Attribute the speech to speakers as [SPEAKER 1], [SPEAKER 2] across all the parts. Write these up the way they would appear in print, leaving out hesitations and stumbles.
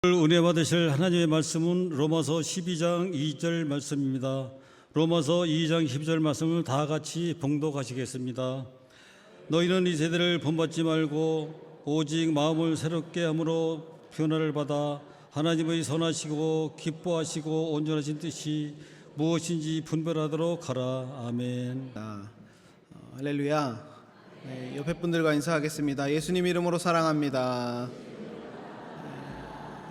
[SPEAKER 1] 은혜 받으실 하나님의 말씀은 로마서 12장 2절 말씀입니다. 로마서 2장 12절 말씀을 다 같이 봉독하시겠습니다. 너희는 이 세대를 본받지 말고 오직 마음을 새롭게 함으로 변화를 받아 하나님의 선하시고 기뻐하시고 온전하신 뜻이 무엇인지 분별하도록 하라. 아멘.
[SPEAKER 2] 할렐루야. 네, 옆에 분들과 인사하겠습니다. 예수님 이름으로 사랑합니다.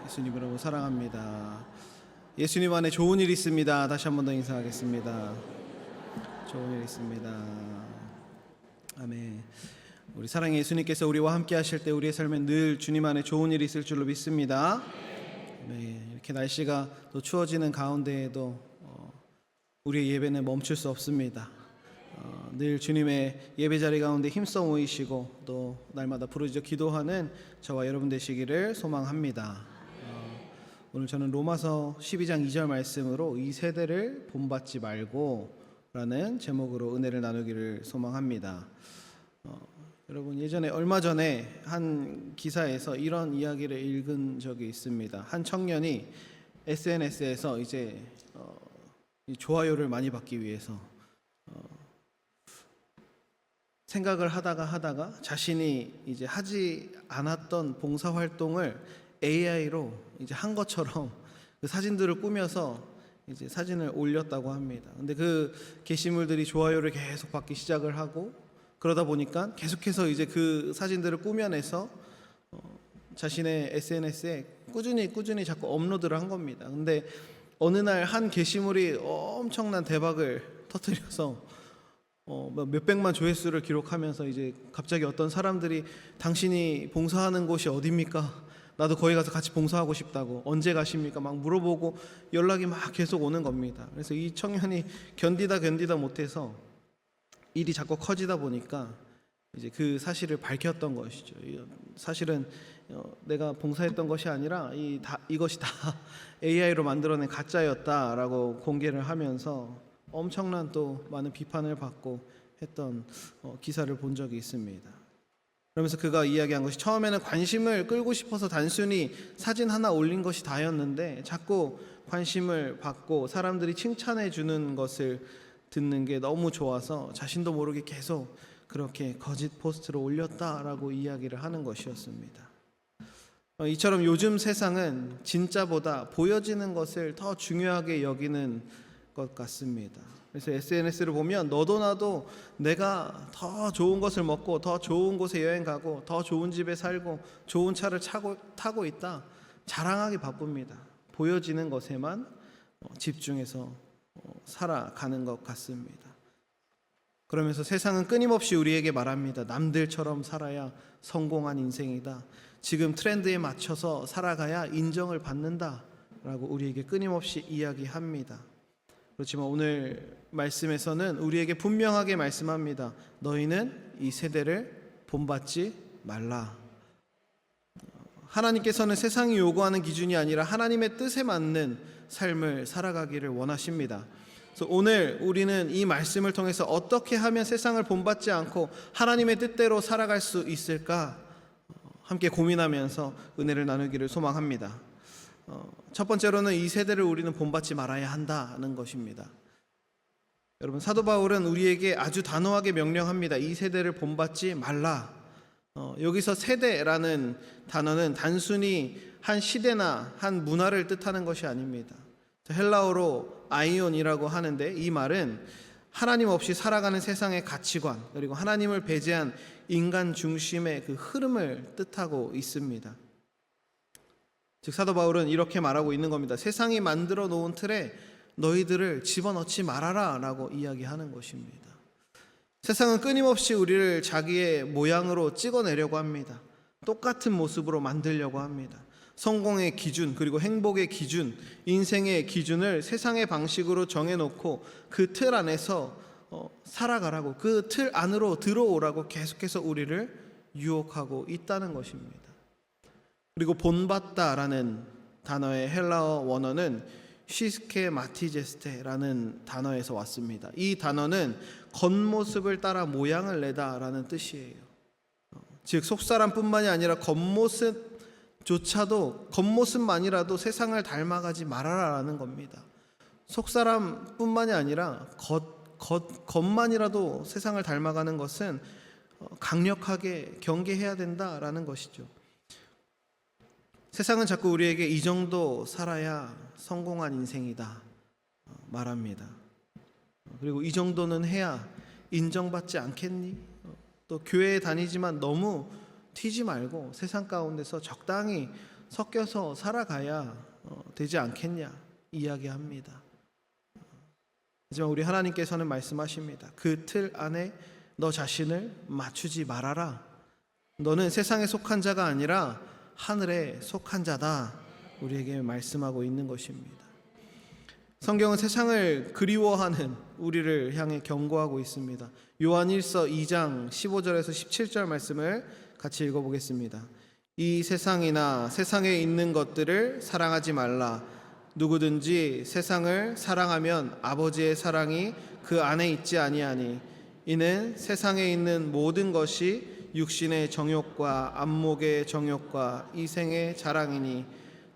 [SPEAKER 2] 예수님 이름으로 사랑합니다. 예수님 안에 좋은 일 있습니다. 다시 한 번 더 인사하겠습니다. 좋은 일 있습니다. 아멘. 우리 사랑의 예수님께서 우리와 함께 하실 때 우리의 삶에 늘 주님 안에 좋은 일이 있을 줄로 믿습니다. 네, 이렇게 날씨가 또 추워지는 가운데에도 우리의 예배는 멈출 수 없습니다. 늘 주님의 예배 자리 가운데 힘써 모이시고 또 날마다 부르짖어 기도하는 저와 여러분 되시기를 소망합니다. 오늘 저는 로마서 12장 2절 말씀으로 이 세대를 본받지 말고 라는 제목으로 은혜를 나누기를 소망합니다. 여러분, 예전에 얼마 전에 한 기사에서 이런 이야기를 읽은 적이 있습니다. 한 청년이 SNS에서 이제 좋아요를 많이 받기 위해서 생각을 하다가 자신이 이제 하지 않았던 봉사 활동을 AI로 이제 한 것처럼 그 사진들을 꾸며서 이제 사진을 올렸다고 합니다. 근데 그 게시물들이 좋아요를 계속 받기 시작을 하고 그러다 보니까 계속해서 이제 그 사진들을 꾸며내서 자신의 SNS에 꾸준히 자꾸 업로드를 한 겁니다. 근데 어느 날 한 게시물이 엄청난 대박을 터뜨려서 몇백만 조회수를 기록하면서 이제 갑자기 어떤 사람들이 당신이 봉사하는 곳이 어디입니까? 나도 거기 가서 같이 봉사하고 싶다고, 언제 가십니까? 막 물어보고 연락이 막 계속 오는 겁니다. 그래서 이 청년이 견디다 못해서 일이 자꾸 커지다 보니까 이제 그 사실을 밝혔던 것이죠. 사실은 내가 봉사했던 것이 아니라 이것이 다 AI로 만들어낸 가짜였다라고 공개를 하면서 엄청난 또 많은 비판을 받고 했던 기사를 본 적이 있습니다. 그러면서 그가 이야기한 것이 처음에는 관심을 끌고 싶어서 단순히 사진 하나 올린 것이 다였는데 자꾸 관심을 받고 사람들이 칭찬해 주는 것을 듣는 게 너무 좋아서 자신도 모르게 계속 그렇게 거짓 포스트를 올렸다라고 이야기를 하는 것이었습니다. 이처럼 요즘 세상은 진짜보다 보여지는 것을 더 중요하게 여기는 것 같습니다. 그래서 SNS를 보면 너도 나도 내가 더 좋은 것을 먹고 더 좋은 곳에 여행 가고 더 좋은 집에 살고 좋은 차를 타고 있다 자랑하기 바쁩니다. 보여지는 것에만 집중해서 살아가는 것 같습니다. 그러면서 세상은 끊임없이 우리에게 말합니다. 남들처럼 살아야 성공한 인생이다. 지금 트렌드에 맞춰서 살아가야 인정을 받는다 라고 우리에게 끊임없이 이야기합니다. 그렇지만 오늘 말씀에서는 우리에게 분명하게 말씀합니다. 너희는 이 세대를 본받지 말라. 하나님께서는 세상이 요구하는 기준이 아니라 하나님의 뜻에 맞는 삶을 살아가기를 원하십니다. 그래서 오늘 우리는 이 말씀을 통해서 어떻게 하면 세상을 본받지 않고 하나님의 뜻대로 살아갈 수 있을까 함께 고민하면서 은혜를 나누기를 소망합니다. 첫 번째로는 이 세대를 우리는 본받지 말아야 한다는 것입니다. 여러분, 사도 바울은 우리에게 아주 단호하게 명령합니다. 이 세대를 본받지 말라. 여기서 세대라는 단어는 단순히 한 시대나 한 문화를 뜻하는 것이 아닙니다. 헬라어로 아이온이라고 하는데 이 말은 하나님 없이 살아가는 세상의 가치관 그리고 하나님을 배제한 인간 중심의 그 흐름을 뜻하고 있습니다. 즉 사도 바울은 이렇게 말하고 있는 겁니다. 세상이 만들어 놓은 틀에 너희들을 집어넣지 말아라 라고 이야기하는 것입니다. 세상은 끊임없이 우리를 자기의 모양으로 찍어내려고 합니다. 똑같은 모습으로 만들려고 합니다. 성공의 기준 그리고 행복의 기준, 인생의 기준을 세상의 방식으로 정해놓고 그 틀 안에서 살아가라고, 그 틀 안으로 들어오라고 계속해서 우리를 유혹하고 있다는 것입니다. 그리고 본받다라는 단어의 헬라어 원어는 시스케마티제스테라는 단어에서 왔습니다. 이 단어는 겉모습을 따라 모양을 내다라는 뜻이에요. 즉 속사람뿐만이 아니라 겉모습 조차도 겉모습만이라도 세상을 닮아가지 말아라라는 겁니다. 속사람뿐만이 아니라 겉만이라도 세상을 닮아가는 것은 강력하게 경계해야 된다라는 것이죠. 세상은 자꾸 우리에게 이 정도 살아야 성공한 인생이다 말합니다. 그리고 이 정도는 해야 인정받지 않겠니? 또 교회에 다니지만 너무 튀지 말고 세상 가운데서 적당히 섞여서 살아가야 되지 않겠냐 이야기합니다. 하지만 우리 하나님께서는 말씀하십니다. 그 틀 안에 너 자신을 맞추지 말아라. 너는 세상에 속한 자가 아니라 하늘에 속한 자다. 우리에게 말씀하고 있는 것입니다. 성경은 세상을 그리워하는 우리를 향해 경고하고 있습니다. 요한 1서 2장 15절에서 17절 말씀을 같이 읽어보겠습니다. 이 세상이나 세상에 있는 것들을 사랑하지 말라. 누구든지 세상을 사랑하면 아버지의 사랑이 그 안에 있지 아니하니 이는 세상에 있는 모든 것이 육신의 정욕과 안목의 정욕과 이생의 자랑이니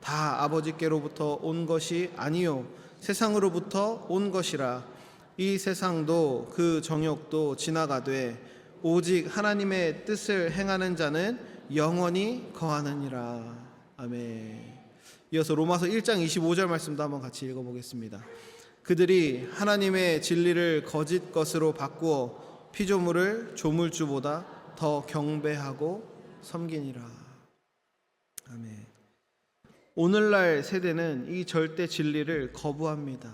[SPEAKER 2] 다 아버지께로부터 온 것이 아니요 세상으로부터 온 것이라. 이 세상도 그 정욕도 지나가되 오직 하나님의 뜻을 행하는 자는 영원히 거하느니라. 아멘. 이어서 로마서 1장 25절 말씀도 한번 같이 읽어보겠습니다. 그들이 하나님의 진리를 거짓 것으로 바꾸어 피조물을 조물주보다 더 경배하고 섬기니라. 아멘. 오늘날 세대는 이 절대 진리를 거부합니다.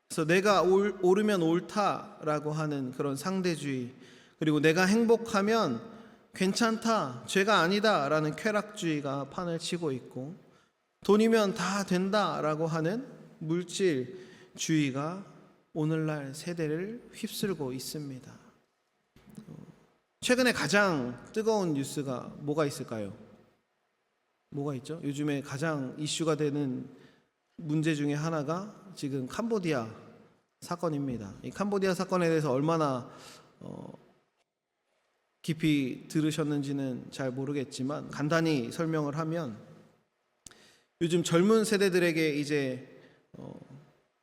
[SPEAKER 2] 그래서 내가 옳으면 옳다라고 하는 그런 상대주의, 그리고 내가 행복하면 괜찮다, 죄가 아니다라는 쾌락주의가 판을 치고 있고, 돈이면 다 된다라고 하는 물질주의가 오늘날 세대를 휩쓸고 있습니다. 최근에 가장 뜨거운 뉴스가 뭐가 있을까요? 뭐가 있죠? 요즘에 가장 이슈가 되는 문제 중에 하나가 지금 캄보디아 사건입니다. 이 캄보디아 사건에 대해서 얼마나 깊이 들으셨는지는 잘 모르겠지만 간단히 설명을 하면, 요즘 젊은 세대들에게 이제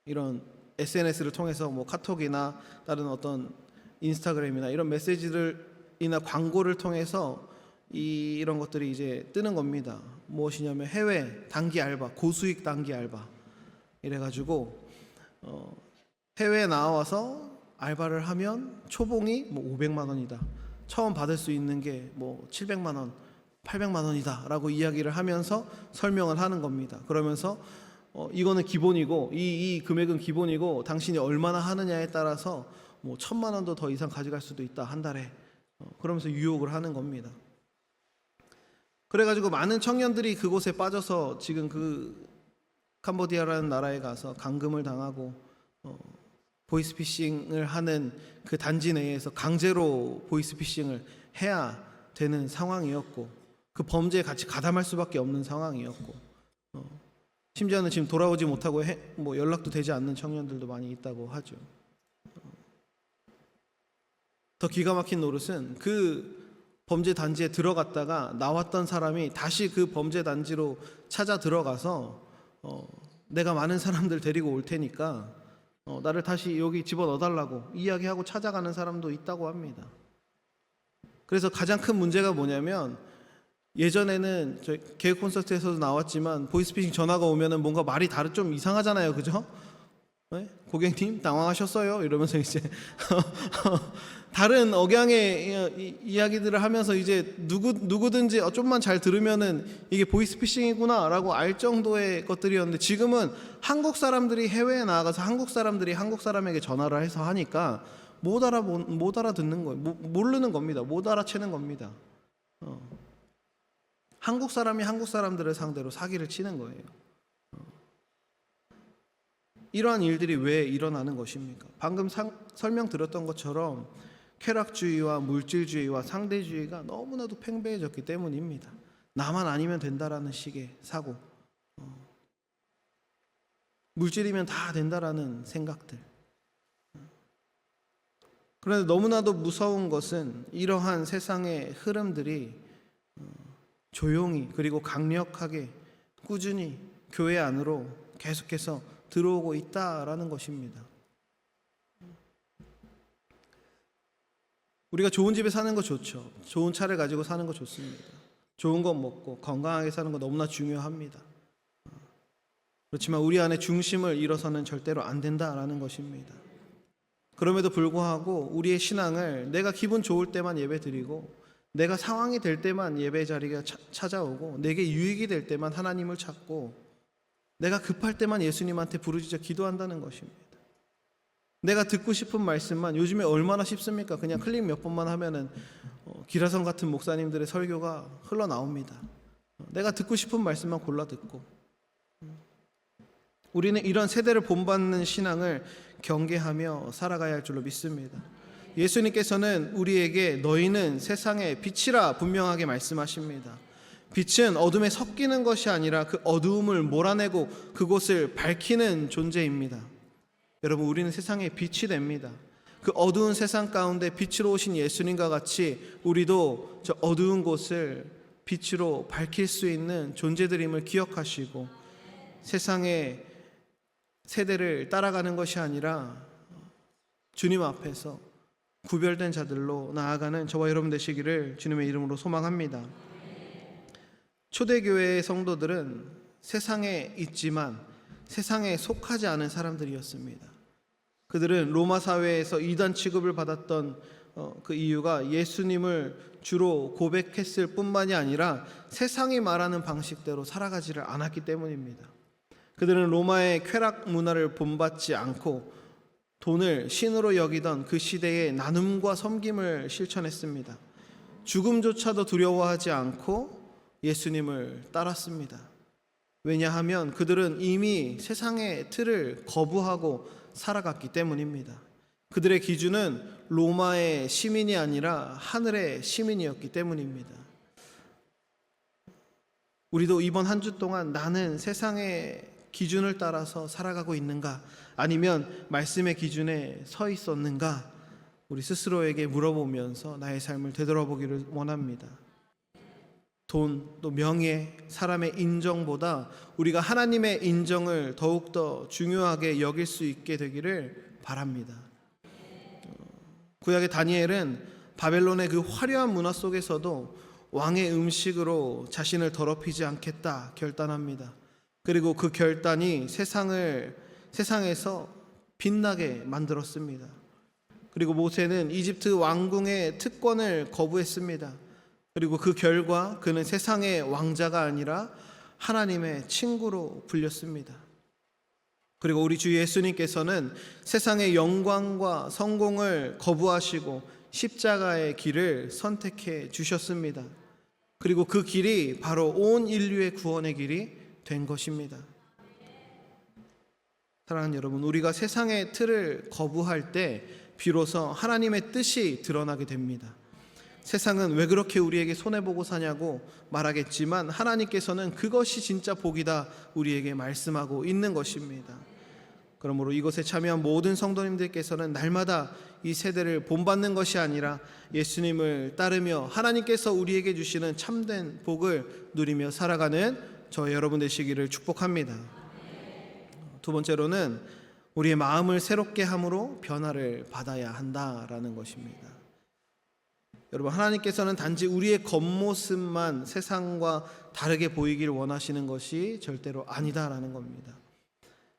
[SPEAKER 2] 이런 SNS를 통해서 뭐 카톡이나 다른 어떤 인스타그램이나 이런 메시지들이나 광고를 통해서 이런 것들이 이제 뜨는 겁니다. 무엇이냐면 해외 단기 알바, 고수익 단기 알바 이래가지고 해외에 나와서 알바를 하면 초봉이 뭐 500만 원이다. 처음 받을 수 있는 게 뭐 700만 원, 800만 원이다 라고 이야기를 하면서 설명을 하는 겁니다. 그러면서 이거는 기본이고 이 금액은 기본이고 당신이 얼마나 하느냐에 따라서 뭐 1000만 원도 더 이상 가져갈 수도 있다, 한 달에. 그러면서 유혹을 하는 겁니다. 그래가지고 많은 청년들이 그곳에 빠져서 지금 그 캄보디아라는 나라에 가서 감금을 당하고 보이스피싱을 하는 그 단지 내에서 강제로 보이스피싱을 해야 되는 상황이었고, 그 범죄에 같이 가담할 수밖에 없는 상황이었고, 심지어는 지금 돌아오지 못하고 뭐 연락도 되지 않는 청년들도 많이 있다고 하죠. 더 기가 막힌 노릇은 그 범죄 단지에 들어갔다가 나왔던 사람이 다시 그 범죄 단지로 찾아 들어가서 내가 많은 사람들 데리고 올 테니까 나를 다시 여기 집어넣어달라고 이야기하고 찾아가는 사람도 있다고 합니다. 그래서 가장 큰 문제가 뭐냐면, 예전에는 저희 개그 콘서트에서도 나왔지만 보이스피싱 전화가 오면은 뭔가 말이 좀 이상하잖아요, 그죠? 네? 고객님 당황하셨어요? 이러면서 이제 다른 억양의 이야기들을 하면서 이제 누구든지 좀만 잘 들으면은 이게 보이스피싱이구나라고 알 정도의 것들이었는데, 지금은 한국 사람들이 해외에 나가서 한국 사람들이 한국 사람에게 전화를 해서 하니까 못 알아듣는 거예요. 모르는 겁니다. 못 알아채는 겁니다. 한국 사람이 한국 사람들을 상대로 사기를 치는 거예요. 이러한 일들이 왜 일어나는 것입니까? 방금 설명드렸던 것처럼 쾌락주의와 물질주의와 상대주의가 너무나도 팽배해졌기 때문입니다. 나만 아니면 된다라는 식의 사고, 물질이면 다 된다라는 생각들. 그런데 너무나도 무서운 것은 이러한 세상의 흐름들이 조용히 그리고 강력하게 꾸준히 교회 안으로 계속해서 들어오고 있다라는 것입니다. 우리가 좋은 집에 사는 거 좋죠. 좋은 차를 가지고 사는 거 좋습니다. 좋은 것 먹고 건강하게 사는 거 너무나 중요합니다. 그렇지만 우리 안에 중심을 잃어서는 절대로 안 된다라는 것입니다. 그럼에도 불구하고 우리의 신앙을 내가 기분 좋을 때만 예배드리고 내가 상황이 될 때만 예배 자리가 찾아오고 내게 유익이 될 때만 하나님을 찾고 내가 급할 때만 예수님한테 부르짖어 기도한다는 것입니다. 내가 듣고 싶은 말씀만, 요즘에 얼마나 쉽습니까? 그냥 클릭 몇 번만 하면은 기라성 같은 목사님들의 설교가 흘러나옵니다. 내가 듣고 싶은 말씀만 골라 듣고, 우리는 이런 세대를 본받는 신앙을 경계하며 살아가야 할 줄로 믿습니다. 예수님께서는 우리에게 너희는 세상의 빛이라 분명하게 말씀하십니다. 빛은 어둠에 섞이는 것이 아니라 그 어두움을 몰아내고 그곳을 밝히는 존재입니다. 여러분, 우리는 세상의 빛이 됩니다. 그 어두운 세상 가운데 빛으로 오신 예수님과 같이 우리도 저 어두운 곳을 빛으로 밝힐 수 있는 존재들임을 기억하시고 세상의 세대를 따라가는 것이 아니라 주님 앞에서 구별된 자들로 나아가는 저와 여러분 되시기를 주님의 이름으로 소망합니다. 초대교회의 성도들은 세상에 있지만 세상에 속하지 않은 사람들이었습니다. 그들은 로마 사회에서 이단 취급을 받았던 그 이유가 예수님을 주로 고백했을 뿐만이 아니라 세상이 말하는 방식대로 살아가지를 않았기 때문입니다. 그들은 로마의 쾌락 문화를 본받지 않고 돈을 신으로 여기던 그 시대의 나눔과 섬김을 실천했습니다. 죽음조차도 두려워하지 않고 예수님을 따랐습니다. 왜냐하면 그들은 이미 세상의 틀을 거부하고 살아갔기 때문입니다. 그들의 기준은 로마의 시민이 아니라 하늘의 시민이었기 때문입니다. 우리도 이번 한 주 동안 나는 세상의 기준을 따라서 살아가고 있는가, 아니면 말씀의 기준에 서 있었는가, 우리 스스로에게 물어보면서 나의 삶을 되돌아보기를 원합니다. 돈, 또 명예, 사람의 인정보다 우리가 하나님의 인정을 더욱더 중요하게 여길 수 있게 되기를 바랍니다. 구약의 다니엘은 바벨론의 그 화려한 문화 속에서도 왕의 음식으로 자신을 더럽히지 않겠다 결단합니다. 그리고 그 결단이 세상에서 빛나게 만들었습니다. 그리고 모세는 이집트 왕궁의 특권을 거부했습니다. 그리고 그 결과 그는 세상의 왕자가 아니라 하나님의 친구로 불렸습니다. 그리고 우리 주 예수님께서는 세상의 영광과 성공을 거부하시고 십자가의 길을 선택해 주셨습니다. 그리고 그 길이 바로 온 인류의 구원의 길이 된 것입니다. 사랑하는 여러분, 우리가 세상의 틀을 거부할 때 비로소 하나님의 뜻이 드러나게 됩니다. 세상은 왜 그렇게 우리에게 손해보고 사냐고 말하겠지만 하나님께서는 그것이 진짜 복이다 우리에게 말씀하고 있는 것입니다. 그러므로 이것에 참여한 모든 성도님들께서는 날마다 이 세대를 본받는 것이 아니라 예수님을 따르며 하나님께서 우리에게 주시는 참된 복을 누리며 살아가는 저 여러분 되시기를 축복합니다. 두 번째로는 우리의 마음을 새롭게 함으로 변화를 받아야 한다라는 것입니다. 여러분, 하나님께서는 단지 우리의 겉모습만 세상과 다르게 보이길 원하시는 것이 절대로 아니다라는 겁니다.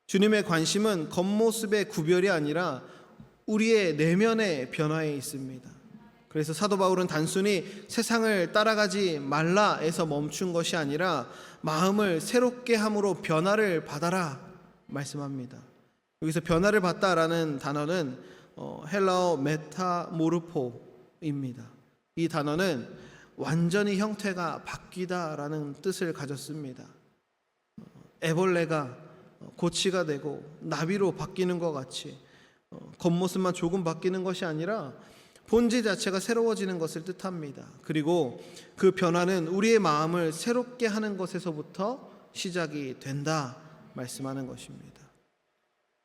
[SPEAKER 2] 주님의 관심은 겉모습의 구별이 아니라 우리의 내면의 변화에 있습니다. 그래서 사도 바울은 단순히 세상을 따라가지 말라에서 멈춘 것이 아니라 마음을 새롭게 함으로 변화를 받아라 말씀합니다. 여기서 변화를 받다라는 단어는 헬라어 메타모르포입니다. 이 단어는 완전히 형태가 바뀌다라는 뜻을 가졌습니다. 애벌레가 고치가 되고 나비로 바뀌는 것 같이 겉모습만 조금 바뀌는 것이 아니라 본질 자체가 새로워지는 것을 뜻합니다. 그리고 그 변화는 우리의 마음을 새롭게 하는 것에서부터 시작이 된다 말씀하는 것입니다.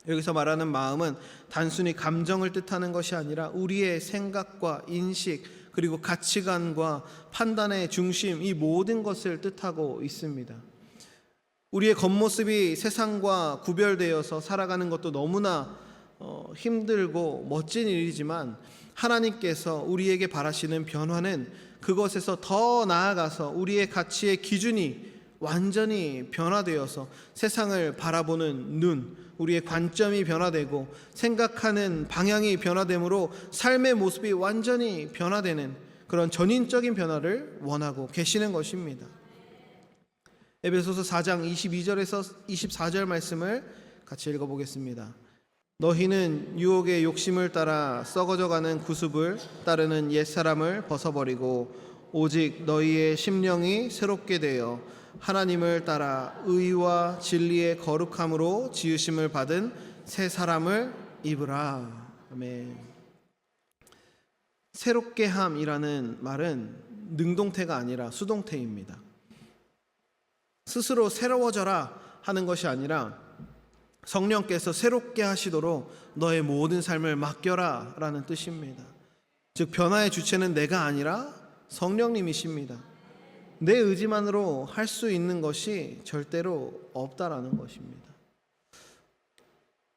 [SPEAKER 2] 여기서 말하는 마음은 단순히 감정을 뜻하는 것이 아니라 우리의 생각과 인식, 그리고 가치관과 판단의 중심, 이 모든 것을 뜻하고 있습니다. 우리의 겉모습이 세상과 구별되어서 살아가는 것도 너무나 힘들고 멋진 일이지만 하나님께서 우리에게 바라시는 변화는 그것에서 더 나아가서 우리의 가치의 기준이 완전히 변화되어서 세상을 바라보는 눈, 우리의 관점이 변화되고 생각하는 방향이 변화되므로 삶의 모습이 완전히 변화되는 그런 전인적인 변화를 원하고 계시는 것입니다. 에베소서 4장 22절에서 24절 말씀을 같이 읽어보겠습니다. 너희는 유혹의 욕심을 따라 썩어져가는 구습을 따르는 옛사람을 벗어버리고 오직 너희의 심령이 새롭게 되어 하나님을 따라 의와 진리의 거룩함으로 지으심을 받은 새 사람을 입으라. 아멘. 새롭게 함이라는 말은 능동태가 아니라 수동태입니다. 스스로 새로워져라 하는 것이 아니라 성령께서 새롭게 하시도록 너의 모든 삶을 맡겨라 라는 뜻입니다. 즉 변화의 주체는 내가 아니라 성령님이십니다. 내 의지만으로 할 수 있는 것이 절대로 없다라는 것입니다.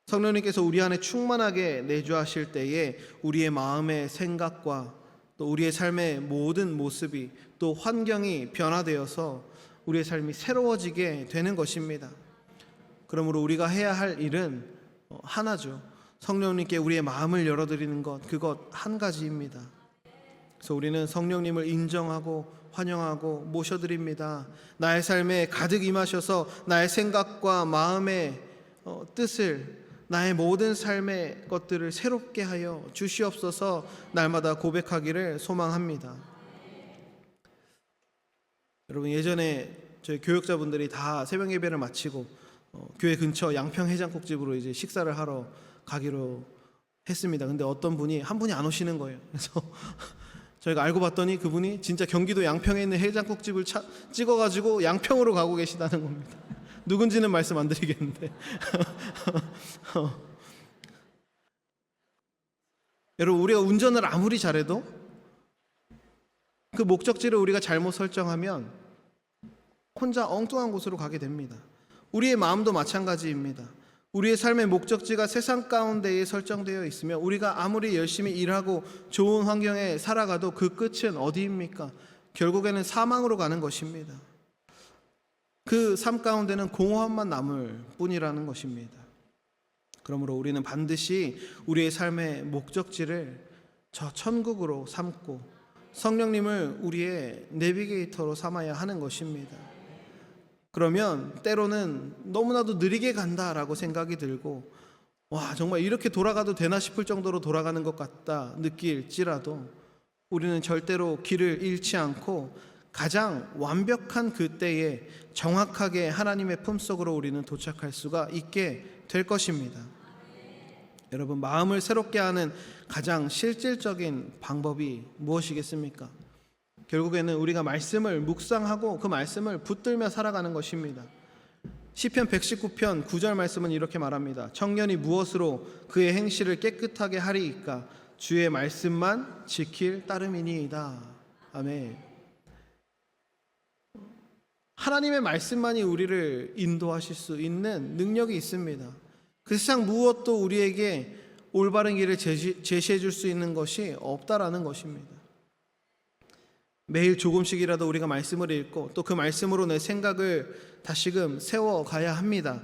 [SPEAKER 2] 성령님께서 우리 안에 충만하게 내주하실 때에 우리의 마음의 생각과 또 우리의 삶의 모든 모습이 또 환경이 변화되어서 우리의 삶이 새로워지게 되는 것입니다. 그러므로 우리가 해야 할 일은 하나죠. 성령님께 우리의 마음을 열어드리는 것, 그것 한 가지입니다. 그래서 우리는 성령님을 인정하고 환영하고 모셔드립니다. 나의 삶에 가득 임하셔서 나의 생각과 마음의 뜻을, 나의 모든 삶의 것들을 새롭게 하여 주시옵소서. 날마다 고백하기를 소망합니다. 여러분, 예전에 저희 교역자분들이 다 새벽 예배를 마치고 교회 근처 양평 해장국집으로 이제 식사를 하러 가기로 했습니다. 근데 어떤 분이 한 분이 안 오시는 거예요. 그래서 저희가 알고 봤더니 그분이 진짜 경기도 양평에 있는 해장국집을 찍어가지고 양평으로 가고 계시다는 겁니다. 누군지는 말씀 안 드리겠는데 여러분, 우리가 운전을 아무리 잘해도 그 목적지를 우리가 잘못 설정하면 혼자 엉뚱한 곳으로 가게 됩니다. 우리의 마음도 마찬가지입니다. 우리의 삶의 목적지가 세상 가운데에 설정되어 있으면 우리가 아무리 열심히 일하고 좋은 환경에 살아가도 그 끝은 어디입니까? 결국에는 사망으로 가는 것입니다. 그 삶 가운데는 공허함만 남을 뿐이라는 것입니다. 그러므로 우리는 반드시 우리의 삶의 목적지를 저 천국으로 삼고 성령님을 우리의 내비게이터로 삼아야 하는 것입니다. 그러면 때로는 너무나도 느리게 간다라고 생각이 들고 와, 정말 이렇게 돌아가도 되나 싶을 정도로 돌아가는 것 같다 느낄지라도 우리는 절대로 길을 잃지 않고 가장 완벽한 그때에 정확하게 하나님의 품속으로 우리는 도착할 수가 있게 될 것입니다. 여러분, 마음을 새롭게 하는 가장 실질적인 방법이 무엇이겠습니까? 결국에는 우리가 말씀을 묵상하고 그 말씀을 붙들며 살아가는 것입니다. 시편 119편 9절 말씀은 이렇게 말합니다. 청년이 무엇으로 그의 행실을 깨끗하게 하리이까? 주의 말씀만 지킬 따름이니이다. 아멘. 하나님의 말씀만이 우리를 인도하실 수 있는 능력이 있습니다. 그 세상 무엇도 우리에게 올바른 길을 제시해 줄 수 있는 것이 없다라는 것입니다. 매일 조금씩이라도 우리가 말씀을 읽고 또 그 말씀으로 내 생각을 다시금 세워가야 합니다.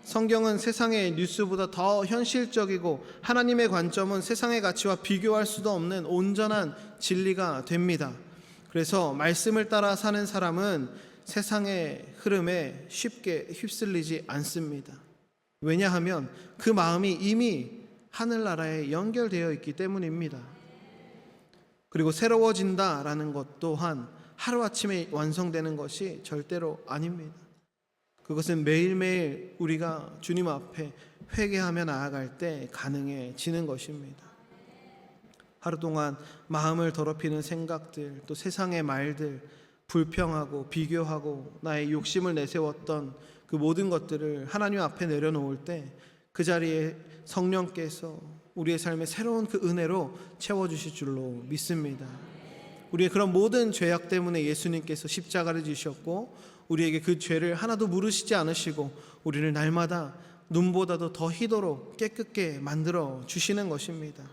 [SPEAKER 2] 성경은 세상의 뉴스보다 더 현실적이고 하나님의 관점은 세상의 가치와 비교할 수도 없는 온전한 진리가 됩니다. 그래서 말씀을 따라 사는 사람은 세상의 흐름에 쉽게 휩쓸리지 않습니다. 왜냐하면 그 마음이 이미 하늘나라에 연결되어 있기 때문입니다. 그리고 새로워진다라는 것 또한 하루아침에 완성되는 것이 절대로 아닙니다. 그것은 매일매일 우리가 주님 앞에 회개하며 나아갈 때 가능해지는 것입니다. 하루 동안 마음을 더럽히는 생각들, 또 세상의 말들, 불평하고 비교하고 나의 욕심을 내세웠던 그 모든 것들을 하나님 앞에 내려놓을 때 그 자리에 성령께서 우리의 삶에 새로운 그 은혜로 채워주실 줄로 믿습니다. 우리의 그런 모든 죄악 때문에 예수님께서 십자가를 지셨고 우리에게 그 죄를 하나도 물으시지 않으시고 우리를 날마다 눈보다도 더 희도록 깨끗게 만들어 주시는 것입니다.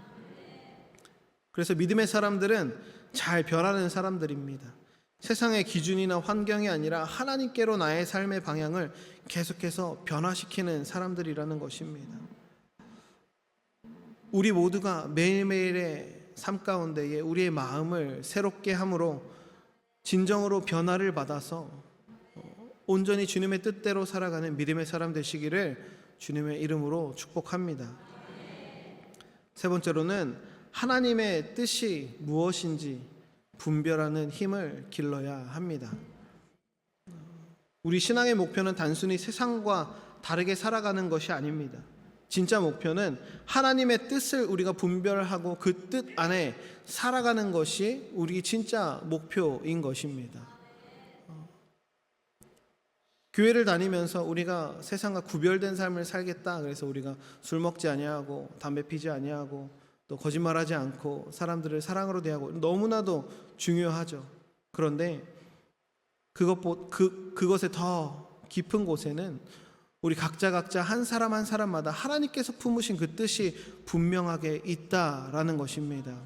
[SPEAKER 2] 그래서 믿음의 사람들은 잘 변하는 사람들입니다. 세상의 기준이나 환경이 아니라 하나님께로 나의 삶의 방향을 계속해서 변화시키는 사람들이라는 것입니다. 우리 모두가 매일매일의 삶 가운데에 우리의 마음을 새롭게 함으로 진정으로 변화를 받아서 온전히 주님의 뜻대로 살아가는 믿음의 사람 되시기를 주님의 이름으로 축복합니다. 세 번째로는 하나님의 뜻이 무엇인지 분별하는 힘을 길러야 합니다. 우리 신앙의 목표는 단순히 세상과 다르게 살아가는 것이 아닙니다. 진짜 목표는 하나님의 뜻을 우리가 분별하고 그 뜻 안에 살아가는 것이 우리 진짜 목표인 것입니다. 교회를 다니면서 우리가 세상과 구별된 삶을 살겠다, 그래서 우리가 술 먹지 아니하고 담배 피지 아니하고 또 거짓말하지 않고 사람들을 사랑으로 대하고 너무나도 중요하죠. 그런데 그것의 더 깊은 곳에는 우리 각자 한 사람 한 사람마다 하나님께서 품으신 그 뜻이 분명하게 있다라는 것입니다.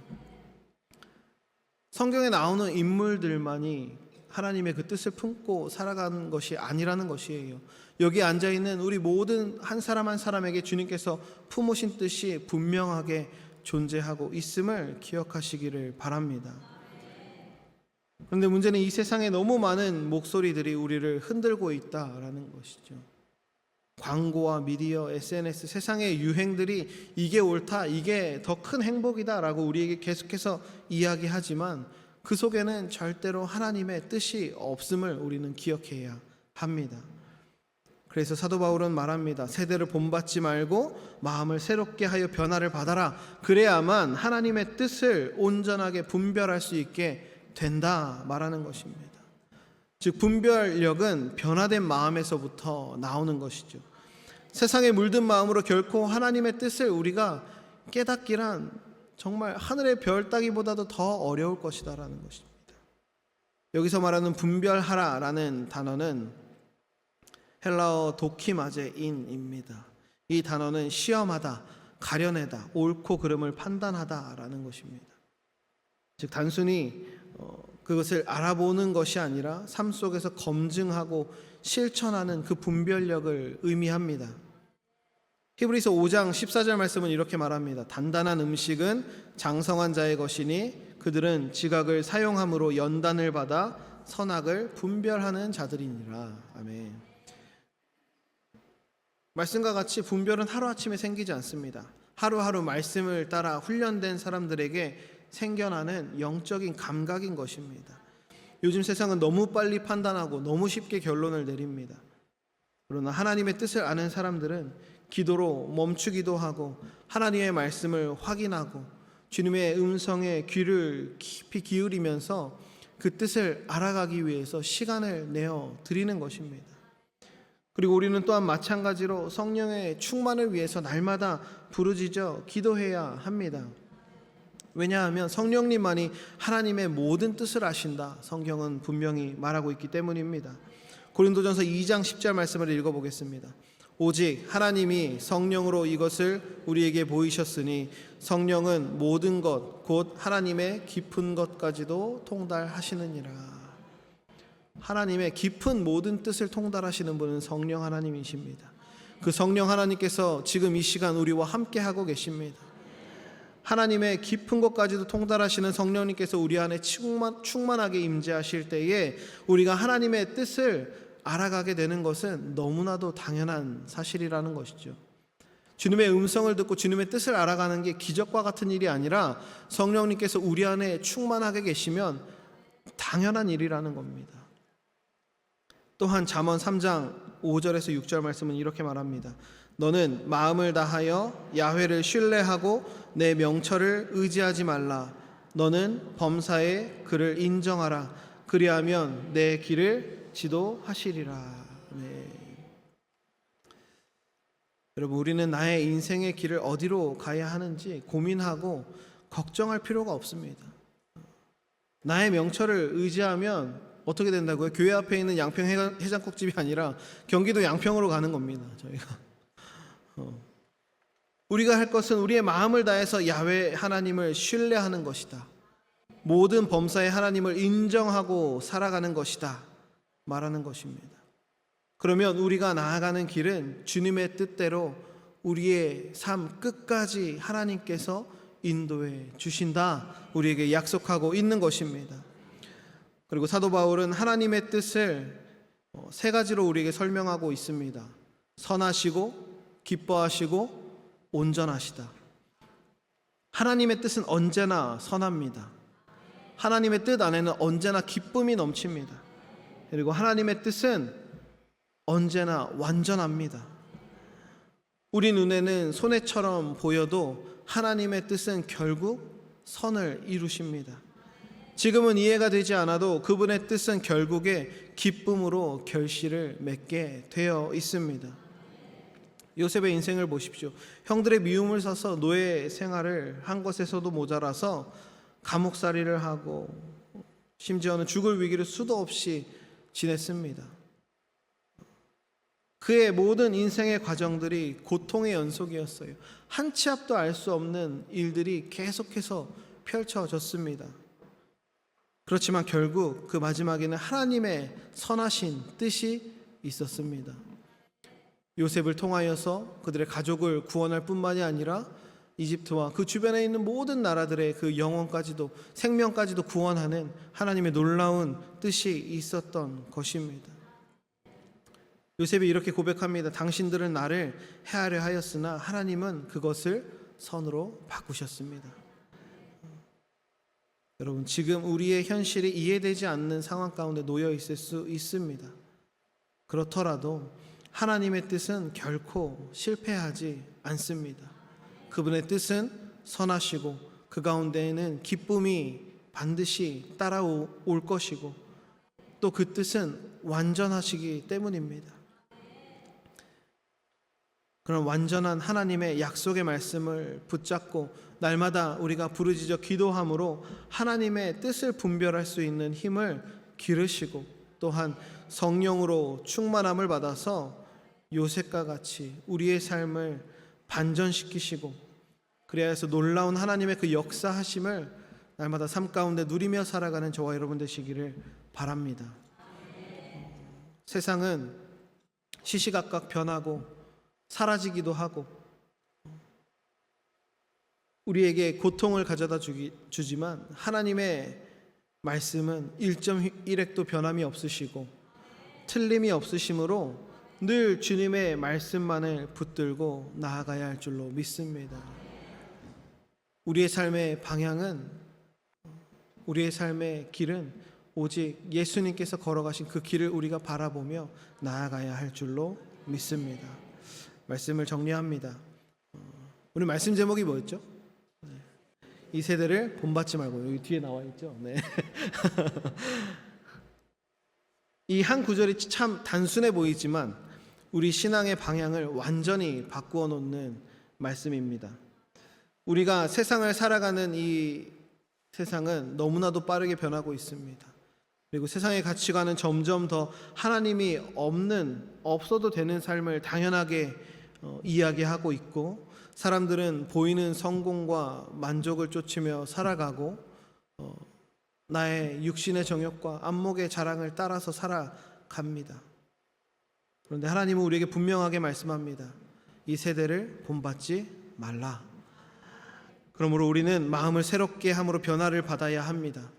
[SPEAKER 2] 성경에 나오는 인물들만이 하나님의 그 뜻을 품고 살아가는 것이 아니라는 것이에요. 여기 앉아있는 우리 모든 한 사람 한 사람에게 주님께서 품으신 뜻이 분명하게 존재하고 있음을 기억하시기를 바랍니다. 그런데 문제는 이 세상에 너무 많은 목소리들이 우리를 흔들고 있다라는 것이죠. 광고와 미디어, SNS, 세상의 유행들이 이게 옳다, 이게 더 큰 행복이다라고 우리에게 계속해서 이야기하지만 그 속에는 절대로 하나님의 뜻이 없음을 우리는 기억해야 합니다. 그래서 사도 바울은 말합니다. 세대를 본받지 말고 마음을 새롭게 하여 변화를 받아라. 그래야만 하나님의 뜻을 온전하게 분별할 수 있게 된다 말하는 것입니다. 즉 분별력은 변화된 마음에서부터 나오는 것이죠. 세상에 물든 마음으로 결코 하나님의 뜻을 우리가 깨닫기란 정말 하늘의 별 따기보다도 더 어려울 것이다라는 것입니다. 여기서 말하는 분별하라라는 단어는 헬라어 도키마제인입니다. 이 단어는 시험하다, 가려내다, 옳고 그름을 판단하다라는 것입니다. 즉 단순히 그것을 알아보는 것이 아니라 삶 속에서 검증하고 실천하는 그 분별력을 의미합니다. 히브리서 5장 14절 말씀은 이렇게 말합니다. 단단한 음식은 장성한 자의 것이니 그들은 지각을 사용함으로 연단을 받아 선악을 분별하는 자들이니라. 아멘. 말씀과 같이 분별은 하루아침에 생기지 않습니다. 하루하루 말씀을 따라 훈련된 사람들에게 생겨나는 영적인 감각인 것입니다. 요즘 세상은 너무 빨리 판단하고 너무 쉽게 결론을 내립니다. 그러나 하나님의 뜻을 아는 사람들은 기도로 멈추기도 하고 하나님의 말씀을 확인하고 주님의 음성에 귀를 깊이 기울이면서 그 뜻을 알아가기 위해서 시간을 내어 드리는 것입니다. 그리고 우리는 또한 마찬가지로 성령의 충만을 위해서 날마다 부르짖어 기도해야 합니다. 왜냐하면 성령님만이 하나님의 모든 뜻을 아신다. 성경은 분명히 말하고 있기 때문입니다. 고린도전서 2장 10절 말씀을 읽어보겠습니다. 오직 하나님이 성령으로 이것을 우리에게 보이셨으니 성령은 모든 것 곧 하나님의 깊은 것까지도 통달하시느니라. 하나님의 깊은 모든 뜻을 통달하시는 분은 성령 하나님이십니다. 그 성령 하나님께서 지금 이 시간 우리와 함께 하고 계십니다. 하나님의 깊은 것까지도 통달하시는 성령님께서 우리 안에 충만하게 임재하실 때에 우리가 하나님의 뜻을 알아가게 되는 것은 너무나도 당연한 사실이라는 것이죠. 주님의 음성을 듣고 주님의 뜻을 알아가는 게 기적과 같은 일이 아니라 성령님께서 우리 안에 충만하게 계시면 당연한 일이라는 겁니다. 또한 잠언 3장 5절에서 6절 말씀은 이렇게 말합니다. 너는 마음을 다하여 야훼를 신뢰하고 내 명철을 의지하지 말라. 너는 범사에 그를 인정하라. 그리하면 내 길을 지도하시리라. 네. 여러분 우리는 나의 인생의 길을 어디로 가야 하는지 고민하고 걱정할 필요가 없습니다. 나의 명철을 의지하면 어떻게 된다고요? 교회 앞에 있는 양평 해장국집이 아니라 경기도 양평으로 가는 겁니다. 저희가 우리가 할 것은 우리의 마음을 다해서 야훼 하나님을 신뢰하는 것이다. 모든 범사의 하나님을 인정하고 살아가는 것이다 말하는 것입니다. 그러면 우리가 나아가는 길은 주님의 뜻대로 우리의 삶 끝까지 하나님께서 인도해 주신다, 우리에게 약속하고 있는 것입니다. 그리고 사도 바울은 하나님의 뜻을 세 가지로 우리에게 설명하고 있습니다. 선하시고 기뻐하시고 온전하시다. 하나님의 뜻은 언제나 선합니다. 하나님의 뜻 안에는 언제나 기쁨이 넘칩니다. 그리고 하나님의 뜻은 언제나 완전합니다. 우리 눈에는 손해처럼 보여도 하나님의 뜻은 결국 선을 이루십니다. 지금은 이해가 되지 않아도 그분의 뜻은 결국에 기쁨으로 결실을 맺게 되어 있습니다. 요셉의 인생을 보십시오. 형들의 미움을 사서 노예 생활을 한 것에서도 모자라서 감옥살이를 하고 심지어는 죽을 위기를 수도 없이 지냈습니다. 그의 모든 인생의 과정들이 고통의 연속이었어요. 한 치 앞도 알 수 없는 일들이 계속해서 펼쳐졌습니다. 그렇지만 결국 그 마지막에는 하나님의 선하신 뜻이 있었습니다. 요셉을 통하여서 그들의 가족을 구원할 뿐만이 아니라 이집트와 그 주변에 있는 모든 나라들의 그 영혼까지도, 생명까지도 구원하는 하나님의 놀라운 뜻이 있었던 것입니다. 요셉이 이렇게 고백합니다. 당신들은 나를 해하려 하였으나 하나님은 그것을 선으로 바꾸셨습니다. 여러분, 지금 우리의 현실이 이해되지 않는 상황 가운데 놓여 있을 수 있습니다. 그렇더라도 하나님의 뜻은 결코 실패하지 않습니다. 그분의 뜻은 선하시고 그 가운데에는 기쁨이 반드시 따라올 것이고 또 그 뜻은 완전하시기 때문입니다. 그런 완전한 하나님의 약속의 말씀을 붙잡고 날마다 우리가 부르짖어 기도함으로 하나님의 뜻을 분별할 수 있는 힘을 기르시고 또한 성령으로 충만함을 받아서 요셉과 같이 우리의 삶을 반전시키시고 그래야 해서 놀라운 하나님의 그 역사하심을 날마다 삶 가운데 누리며 살아가는 저와 여러분 되시기를 바랍니다. 세상은 시시각각 변하고 사라지기도 하고 우리에게 고통을 가져다 주지만 하나님의 말씀은 1.1획도 변함이 없으시고 틀림이 없으시므로 늘 주님의 말씀만을 붙들고 나아가야 할 줄로 믿습니다. 우리의 삶의 방향은, 우리의 삶의 길은 오직 예수님께서 걸어가신 그 길을 우리가 바라보며 나아가야 할 줄로 믿습니다. 말씀을 정리합니다. 오늘 말씀 제목이 뭐였죠? 이 세대를 본받지 말고, 여기 뒤에 나와 있죠. 네. 이 한 구절이 참 단순해 보이지만 우리 신앙의 방향을 완전히 바꾸어 놓는 말씀입니다. 우리가 세상을 살아가는 이 세상은 너무나도 빠르게 변하고 있습니다. 그리고 세상의 가치관은 점점 더 하나님이 없어도 되는 삶을 당연하게 이야기하고 있고 사람들은 보이는 성공과 만족을 쫓으며 살아가고 나의 육신의 정욕과 안목의 자랑을 따라서 살아갑니다. 그런데 하나님은 우리에게 분명하게 말씀합니다. 이 세대를 본받지 말라. 그러므로 우리는 마음을 새롭게 함으로 변화를 받아야 합니다.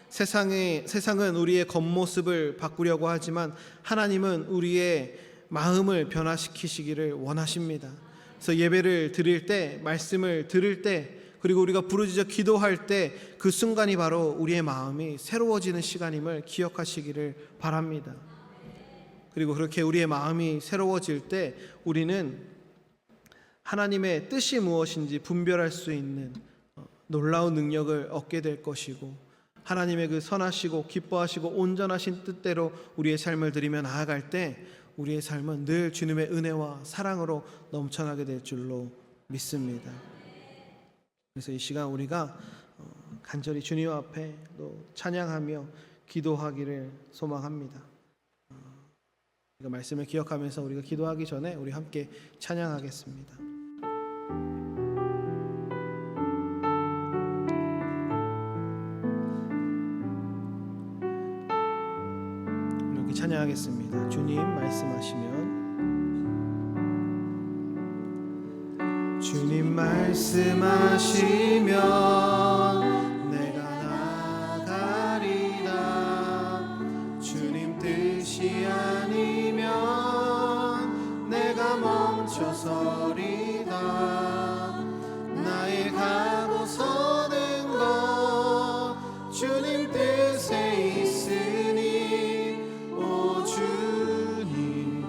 [SPEAKER 2] 세상은 우리의 겉모습을 바꾸려고 하지만 하나님은 우리의 마음을 변화시키시기를 원하십니다. 그래서 예배를 드릴 때, 말씀을 들을 때, 그리고 우리가 부르짖어 기도할 때 그 순간이 바로 우리의 마음이 새로워지는 시간임을 기억하시기를 바랍니다. 그리고 그렇게 우리의 마음이 새로워질 때 우리는 하나님의 뜻이 무엇인지 분별할 수 있는 놀라운 능력을 얻게 될 것이고 하나님의 그 선하시고 기뻐하시고 온전하신 뜻대로 우리의 삶을 드리며 나아갈 때 우리의 삶은 늘 주님의 은혜와 사랑으로 넘쳐나게 될 줄로 믿습니다. 그래서 이 시간 우리가 간절히 주님 앞에 또 찬양하며 기도하기를 소망합니다. 그 말씀을 기억하면서 우리가 기도하기 전에 우리 함께 찬양하겠습니다. 이렇게 찬양하겠습니다. 주님 말씀하시면 주님 말씀하시면 내가 나가리라. 주님 뜻이 아니면 내가 멈춰서리다. 나의 가고 서는 것 주님 뜻에 있으니 오 주님.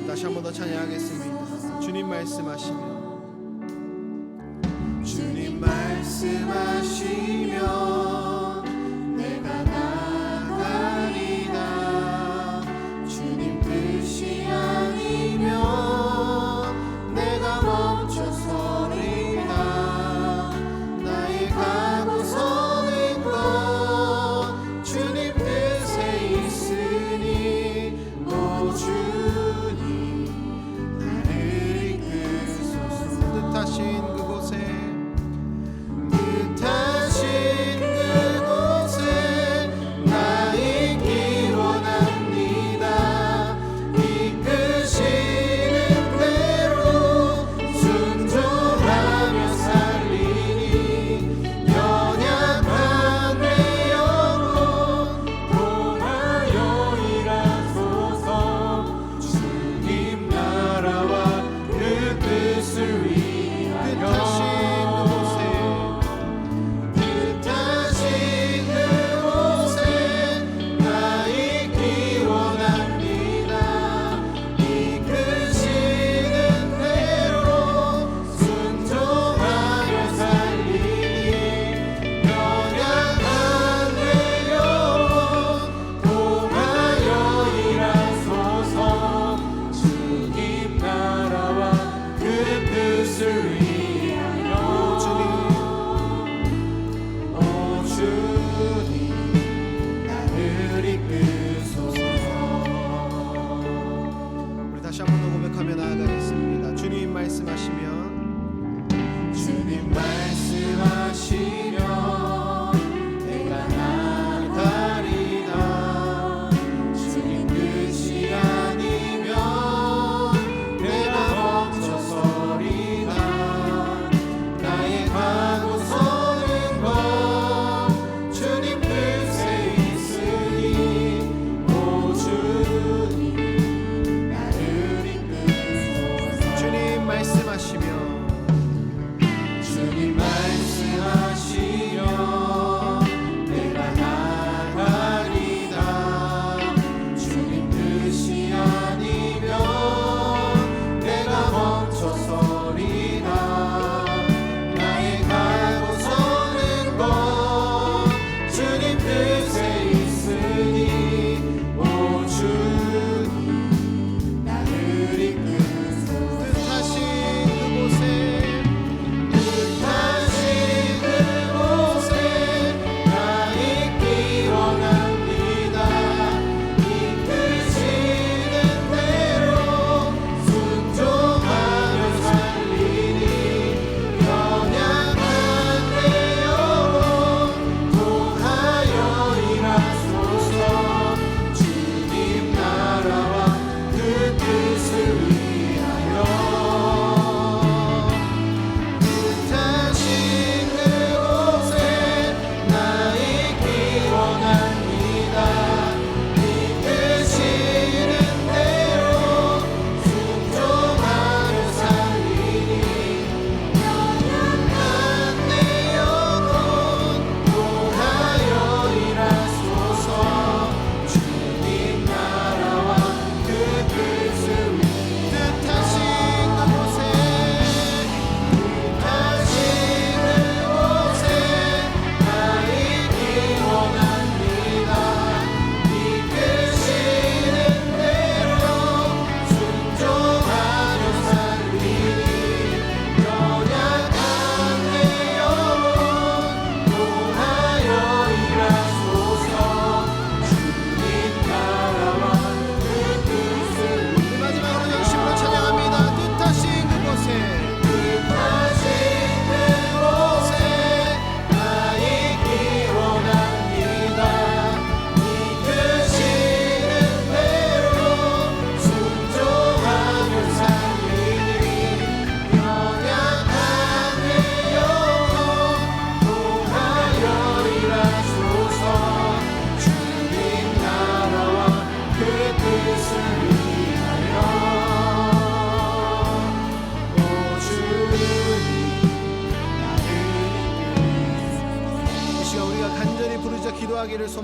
[SPEAKER 2] 다시 한 번 더 찬양하겠습니다. 주님 말씀하시면 주님 말씀하시면 내가 나가리라. 주님 뜻이 아니면 내가 멈춰서리라. 나의 가고 서는 것 주님 뜻에 있으니 오 주님 나를 이끄소서.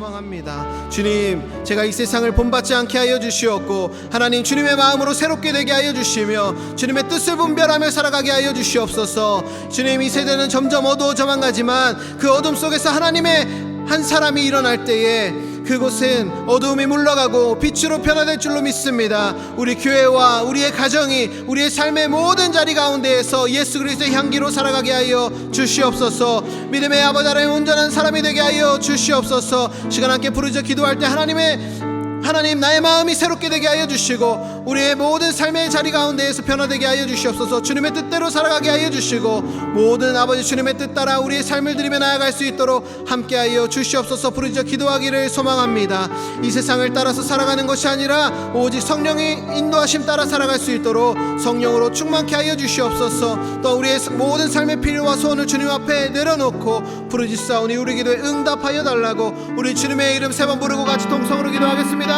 [SPEAKER 2] 소망합니다. 주님, 제가 이 세상을 본받지 않게 하여 주시옵고 하나님 주님의 마음으로 새롭게 되게 하여 주시며 주님의 뜻을 분별하며 살아가게 하여 주시옵소서. 주님, 이 세대는 점점 어두워져만 가지만 그 어둠 속에서 하나님의 한 사람이 일어날 때에 그곳은 어두움이 물러가고 빛으로 변화될 줄로 믿습니다. 우리 교회와 우리의 가정이 우리의 삶의 모든 자리 가운데에서 예수 그리스도의 향기로 살아가게 하여 주시옵소서. 믿음의 아버지 하나님, 온전한 사람이 되게 하여 주시옵소서. 시간 함께 부르짖어 기도할 때 하나님 나의 마음이 새롭게 되게 하여 주시고 우리의 모든 삶의 자리 가운데에서 변화되게 하여 주시옵소서. 주님의 뜻대로 살아가게 하여 주시고 모든 아버지 주님의 뜻 따라 우리의 삶을 드리며 나아갈 수 있도록 함께 하여 주시옵소서. 부르짖어 기도하기를 소망합니다. 이 세상을 따라서 살아가는 것이 아니라 오직 성령의 인도하심 따라 살아갈 수 있도록 성령으로 충만케 하여 주시옵소서. 또 우리의 모든 삶의 필요와 소원을 주님 앞에 내려놓고 부르짖사오니 우리 기도에 응답하여 달라고 우리 주님의 이름 세 번 부르고 같이 동성으로 기도하겠습니다.